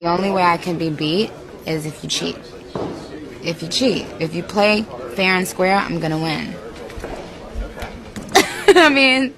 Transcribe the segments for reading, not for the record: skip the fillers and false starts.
The only way I can be beat is if you cheat. If you cheat. If you play fair and square, I'm gonna win. I mean,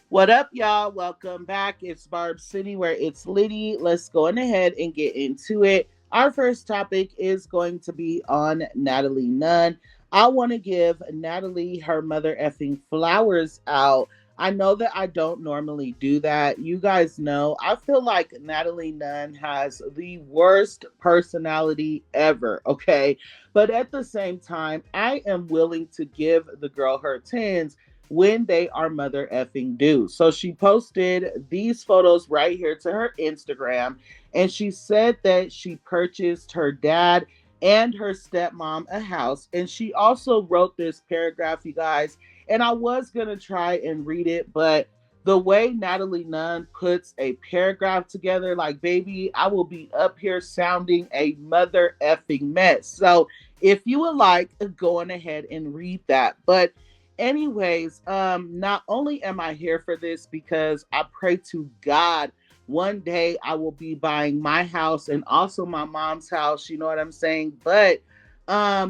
What up, y'all? Welcome back. It's Barb City where it's Liddy. Let's go on ahead and get into it. Our first topic is going to be on Natalie Nunn. I want to give Natalie her mother effing flowers out. I know that I don't normally do that. You guys know, I feel like Natalie Nunn has the worst personality ever, okay? But at the same time, I am willing to give the girl her tens when they are mother effing due. So she posted these photos right here to her Instagram, and she said that she purchased her dad and her stepmom a house. And she also wrote this paragraph, you guys, and I was going to try and read it, but the way Natalie Nunn puts a paragraph together, like, baby, I will be up here sounding a mother effing mess. So if you would like, go on ahead and read that. But anyways, not only am I here for this because I pray to God one day I will be buying my house and also my mom's house, you know what I'm saying? But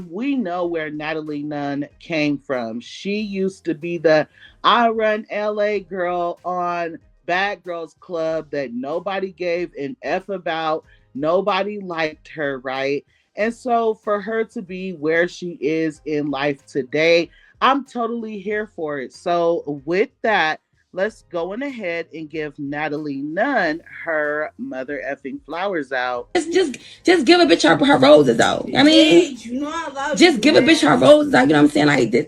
we know where Natalie Nunn came from. She used to be the I Run LA girl on Bad Girls Club that nobody gave an F about. Nobody liked her, right? And so for her to be where she is in life today, I'm totally here for it. So with that, let's go on ahead and give Natalie Nunn her mother effing flowers out. Just give a bitch her roses though. I mean, you know I love just you, give man. A bitch her roses out. You know what I'm saying? Like this.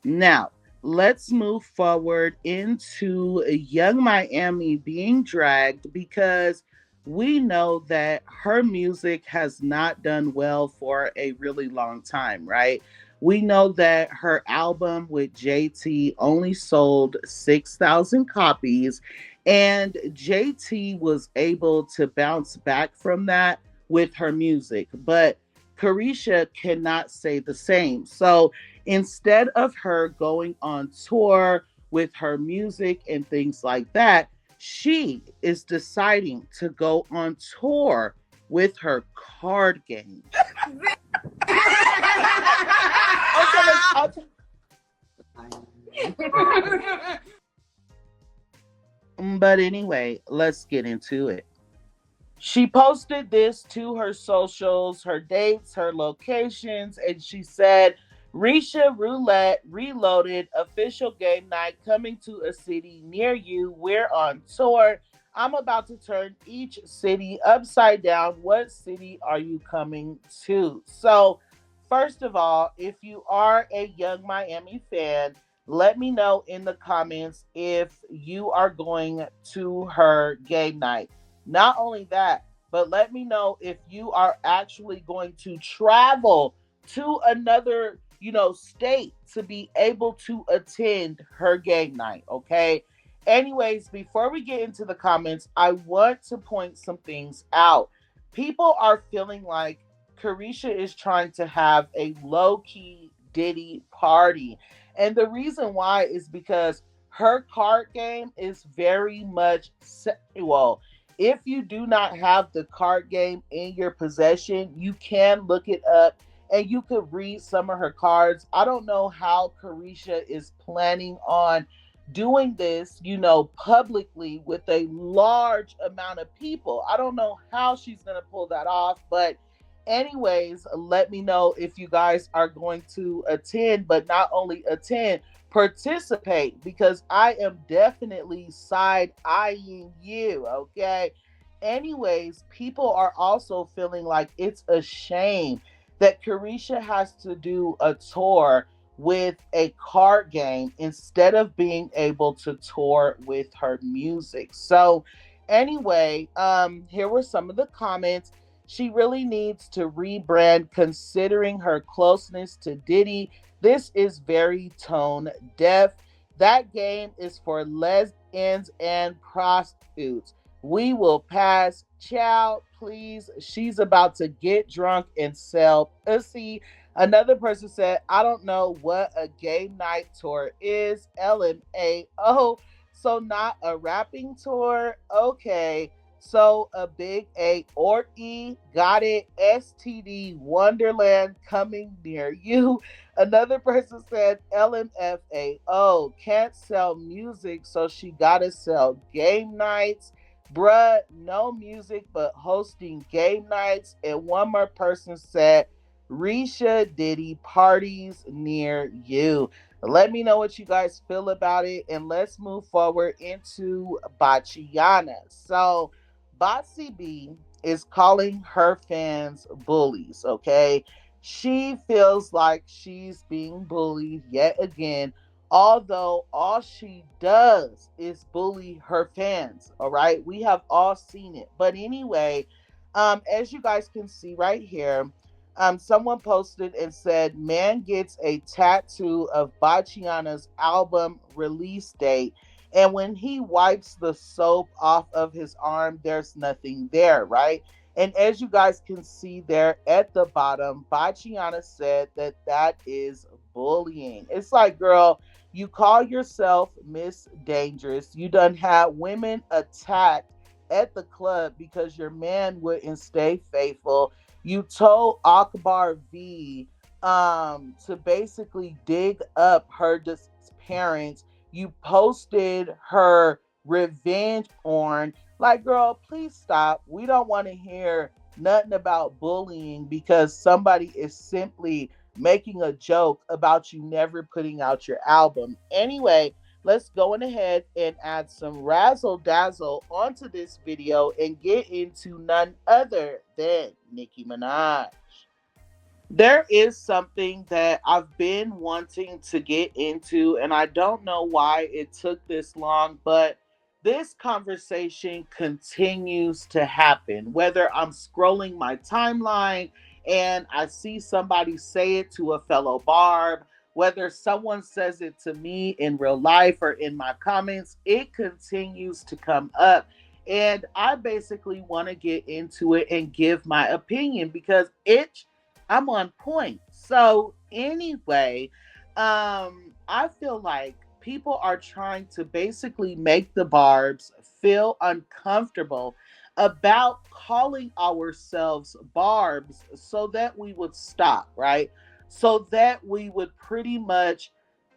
Now, let's move forward into Young Miami being dragged because we know that her music has not done well for a really long time, right? We know that her album with JT only sold 6,000 copies, and JT was able to bounce back from that with her music. But Carisha cannot say the same. So instead of her going on tour with her music and things like that, she is deciding to go on tour with her card game. But anyway, let's get into it. She posted this to her socials, her dates, her locations, and she said, Risha Roulette Reloaded official game night coming to a city near you. We're on tour. I'm about to turn each city upside down. What city are you coming to? So, first of all, if you are a Young Miami fan, let me know in the comments if you are going to her game night. Not only that, but let me know if you are actually going to travel to another, state to be able to attend her game night, okay? Anyways, before we get into the comments, I want to point some things out. People are feeling like Carisha is trying to have a low-key Diddy party. And the reason why is because her card game is very much sexual. If you do not have the card game in your possession, you can look it up and you could read some of her cards. I don't know how Carisha is planning on doing this, publicly with a large amount of people. I don't know how she's going to pull that off, but anyways, let me know if you guys are going to attend, but not only attend, participate because I am definitely side eyeing you, okay? Anyways, people are also feeling like it's a shame that Carisha has to do a tour with a card game instead of being able to tour with her music. So, anyway, here were some of the comments. She really needs to rebrand considering her closeness to Diddy. This is very tone deaf. That game is for lesbians and prostitutes. We will pass. Ciao, please. She's about to get drunk and sell pussy. Another person said, I don't know what a gay night tour is. LMAO. So not a rapping tour? Okay. So a big A or E, got it, STD, Wonderland coming near you. Another person said LMFAO, can't sell music, so she gotta sell game nights. Bruh, no music but hosting game nights. And one more person said Risha Diddy, parties near you. Let me know what you guys feel about it, and let's move forward into Bachiana. So, Botsy B is calling her fans bullies, okay? She feels like she's being bullied yet again, although all she does is bully her fans, all right? We have all seen it. But anyway, as you guys can see right here, someone posted and said, man gets a tattoo of Bachiana's album release date. And when he wipes the soap off of his arm, there's nothing there, right? And as you guys can see there at the bottom, Bachiana said that that is bullying. It's like, girl, you call yourself Miss Dangerous. You done had women attacked at the club because your man wouldn't stay faithful. You told Akbar V to basically dig up her parents. You posted her revenge porn. Like, girl, please stop. We don't want to hear nothing about bullying because somebody is simply making a joke about you never putting out your album. Anyway, let's go on ahead and add some razzle dazzle onto this video and get into none other than Nicki Minaj. There is something that I've been wanting to get into, and I don't know why it took this long, but this conversation continues to happen. Whether I'm scrolling my timeline and I see somebody say it to a fellow Barb, whether someone says it to me in real life or in my comments, it continues to come up. And I basically want to get into it and give my opinion because I'm on point. So anyway, I feel like people are trying to basically make the Barbs feel uncomfortable about calling ourselves Barbs so that we would stop, right? So that we would pretty much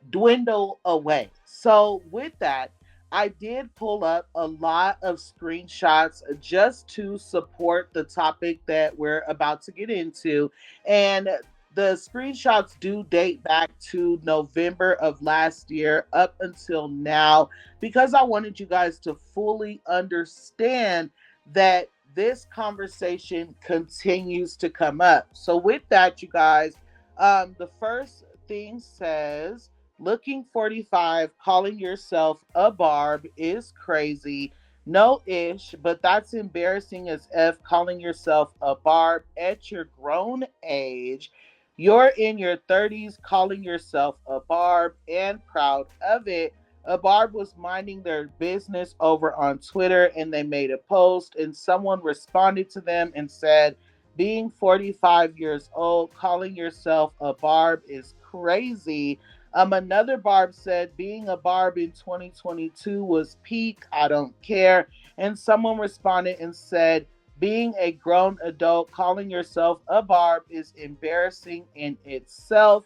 dwindle away. So with that, I did pull up a lot of screenshots just to support the topic that we're about to get into. And the screenshots do date back to November of last year up until now because I wanted you guys to fully understand that this conversation continues to come up. So with that, you guys, the first thing says, looking 45, calling yourself a Barb is crazy. No ish, but that's embarrassing as F, calling yourself a Barb at your grown age. You're in your 30s calling yourself a Barb and proud of it. A Barb was minding their business over on Twitter and they made a post and someone responded to them and said, being 45 years old, calling yourself a Barb is crazy. Another Barb said, being a Barb in 2022 was peak. I don't care. And someone responded and said, being a grown adult, calling yourself a Barb is embarrassing in itself.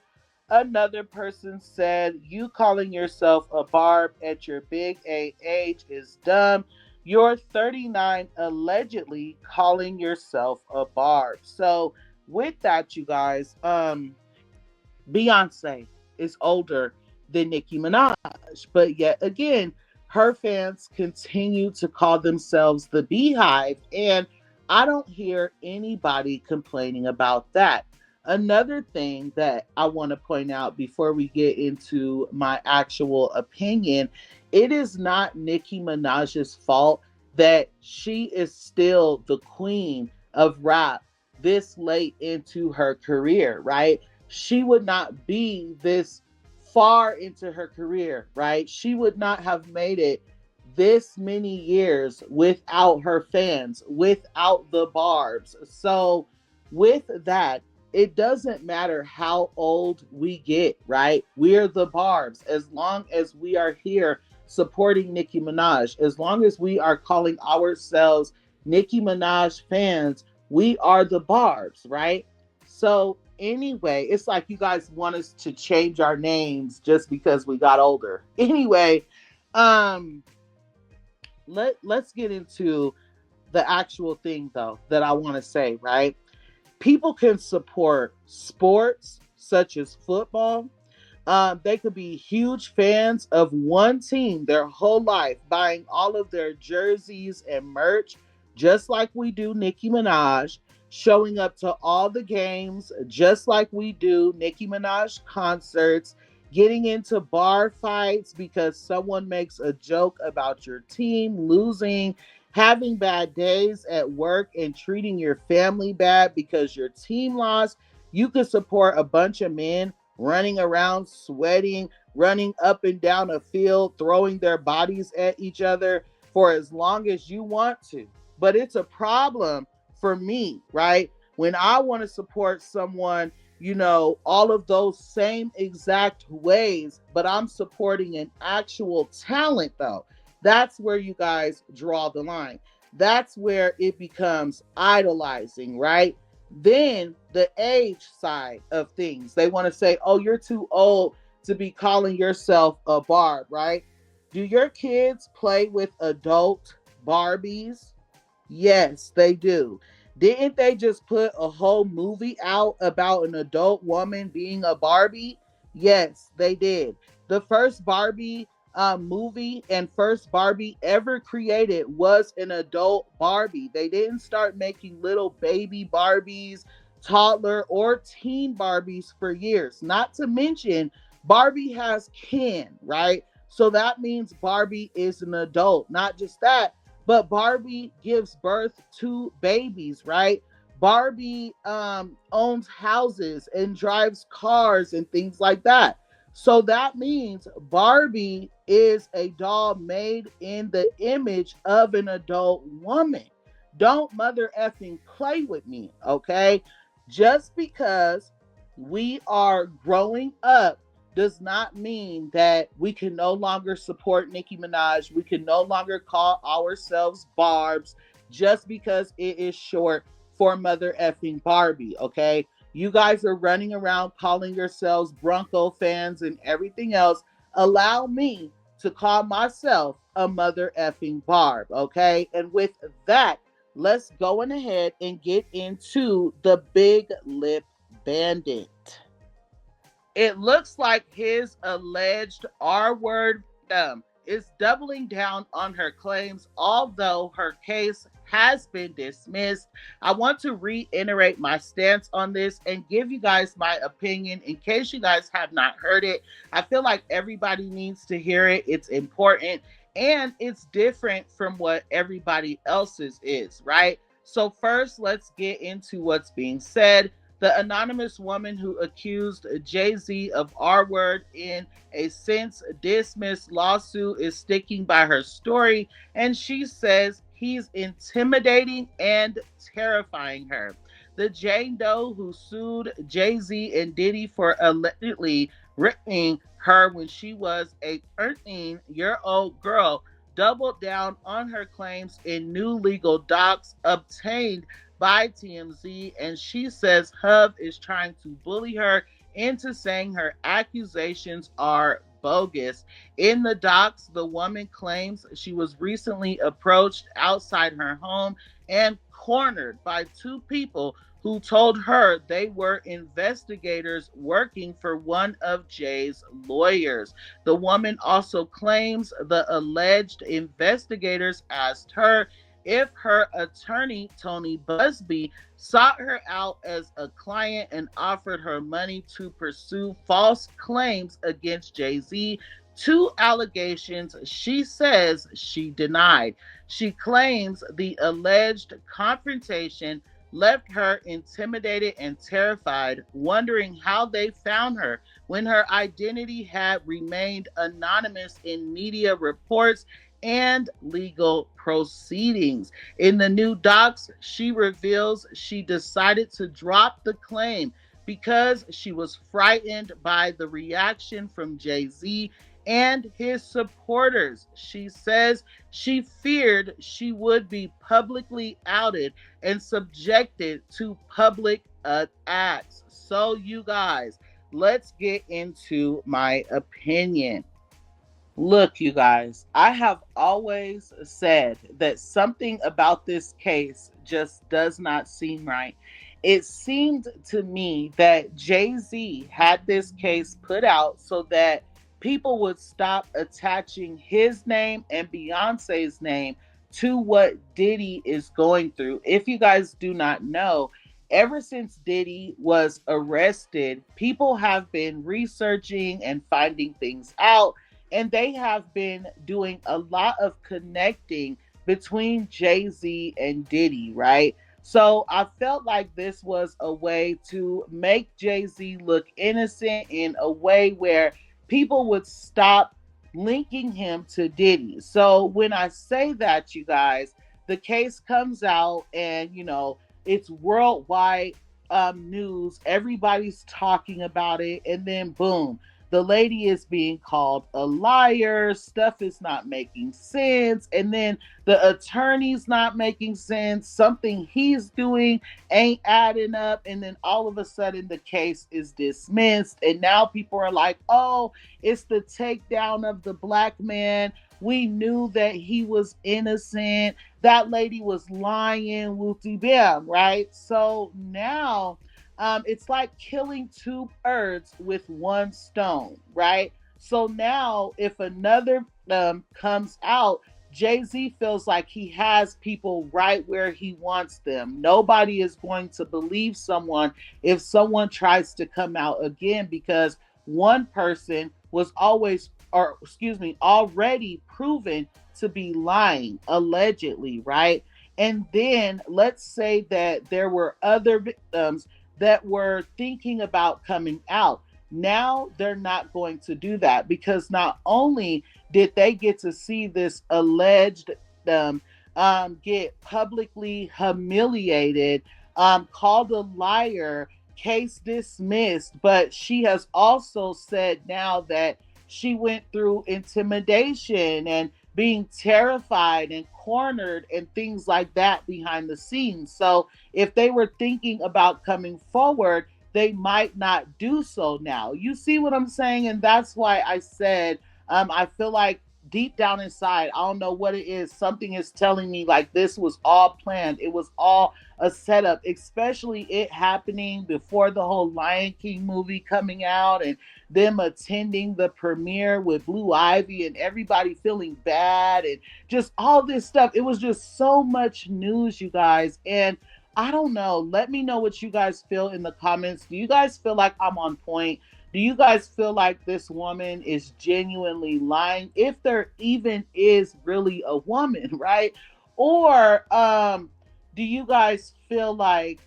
Another person said, you calling yourself a Barb at your big A age is dumb. You're 39, allegedly calling yourself a Barb. So with that, you guys, Beyonce is older than Nicki Minaj, but yet again, her fans continue to call themselves the Beehive, and I don't hear anybody complaining about that. Another thing that I want to point out before we get into my actual opinion, it is not Nicki Minaj's fault that she is still the queen of rap this late into her career, right? She would not be this far into her career, right? She would not have made it this many years without her fans, without the Barbs. So, with that, it doesn't matter how old we get, right? We're the Barbs. As long as we are here supporting Nicki Minaj, as long as we are calling ourselves Nicki Minaj fans, we are the Barbs, right? So anyway, it's like you guys want us to change our names just because we got older. Anyway, um, let's get into the actual thing though that I want to say, right? People can support sports such as football. They could be huge fans of one team their whole life, buying all of their jerseys and merch, just like we do Nicki Minaj, showing up to all the games, just like we do Nicki Minaj concerts, getting into bar fights because someone makes a joke about your team losing, having bad days at work and treating your family bad because your team lost. You could support a bunch of men running around, sweating, running up and down a field, throwing their bodies at each other for as long as you want to. But it's a problem for me, right? When I want to support someone, all of those same exact ways, but I'm supporting an actual talent though. That's where you guys draw the line. That's where it becomes idolizing, right? Then the age side of things. They want to say, oh, you're too old to be calling yourself a Barb, right? Do your kids play with adult Barbies? Yes, they do. Didn't they just put a whole movie out about an adult woman being a Barbie? Yes, they did. The first Barbie movie and first Barbie ever created was an adult Barbie. They didn't start making little baby Barbies, toddler, or teen Barbies for years. Not to mention, Barbie has kin, right? So that means Barbie is an adult. Not just that, but Barbie gives birth to babies, right? Barbie owns houses and drives cars and things like that. So that means Barbie is a doll made in the image of an adult woman. Don't mother effing play with me, okay? Just because we are growing up does not mean that we can no longer support Nicki Minaj. We can no longer call ourselves Barbs just because it is short for mother effing Barbie, okay? You guys are running around calling yourselves Bronco fans and everything else. Allow me to call myself a mother effing Barb, okay? And with that, let's go on ahead and get into the Big Lip Bandit. It looks like his alleged R word is doubling down on her claims, although her case has been dismissed. I want to reiterate my stance on this and give you guys my opinion in case you guys have not heard it. I feel like everybody needs to hear it. It's important and it's different from what everybody else's is, right? So first, let's get into what's being said. The anonymous woman who accused Jay-Z of R-word in a since dismissed lawsuit is sticking by her story, and she says he's intimidating and terrifying her. The Jane Doe who sued Jay-Z and Diddy for allegedly raping her when she was a 13-year-old girl doubled down on her claims in new legal docs obtained by TMZ, and she says Hub is trying to bully her into saying her accusations are bogus. In the docs, the woman claims she was recently approached outside her home and cornered by two people who told her they were investigators working for one of Jay's lawyers. The woman also claims the alleged investigators asked her if her attorney, Tony Busby, sought her out as a client and offered her money to pursue false claims against Jay-Z. Two allegations she says she denied. She claims the alleged confrontation left her intimidated and terrified, wondering how they found her when her identity had remained anonymous in media reports and legal proceedings. In the new docs, she reveals she decided to drop the claim because she was frightened by the reaction from Jay-Z and his supporters. She says she feared she would be publicly outed and subjected to public attacks. So, you guys, let's get into my opinion. Look, you guys, I have always said that something about this case just does not seem right. It seemed to me that Jay-Z had this case put out so that people would stop attaching his name and Beyonce's name to what Diddy is going through. If you guys do not know, ever since Diddy was arrested, people have been researching and finding things out, and they have been doing a lot of connecting between Jay-Z and Diddy, right? So I felt like this was a way to make Jay-Z look innocent in a way where people would stop linking him to Diddy. So when I say that, you guys, the case comes out and, it's worldwide news. Everybody's talking about it. And then boom, the lady is being called a liar. Stuff is not making sense. And then the attorney's not making sense. Something he's doing ain't adding up. And then all of a sudden the case is dismissed. And now people are like, oh, it's the takedown of the black man. We knew that he was innocent. That lady was lying, wooty bam, right? So now it's like killing two birds with one stone, right? So now if another comes out, Jay-Z feels like he has people right where he wants them. Nobody is going to believe someone if someone tries to come out again, because one person was already proven to be lying, allegedly, right? And then let's say that there were other victims that were thinking about coming out. Now they're not going to do that, because not only did they get to see this alleged get publicly humiliated, called a liar, case dismissed, but she has also said now that she went through intimidation and being terrified and cornered and things like that behind the scenes. So if they were thinking about coming forward, they might not do so now. You see what I'm saying? And that's why I said, I feel like deep down inside, I don't know what it is, something is telling me like this was all planned. It was all a setup, especially it happening before the whole Lion King movie coming out and them attending the premiere with Blue Ivy and everybody feeling bad and just all this stuff. It was just so much news, you guys. And I don't know. Let me know what you guys feel in the comments. Do you guys feel like I'm on point? Do you guys feel like this woman is genuinely lying? If there even is really a woman, right? Or do you guys feel like,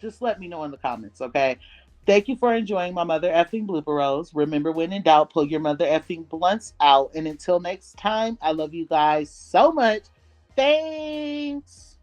just let me know in the comments, okay? Thank you for enjoying my mother effing blooper rolls. Remember, when in doubt, pull your mother effing blunts out. And until next time, I love you guys so much. Thanks.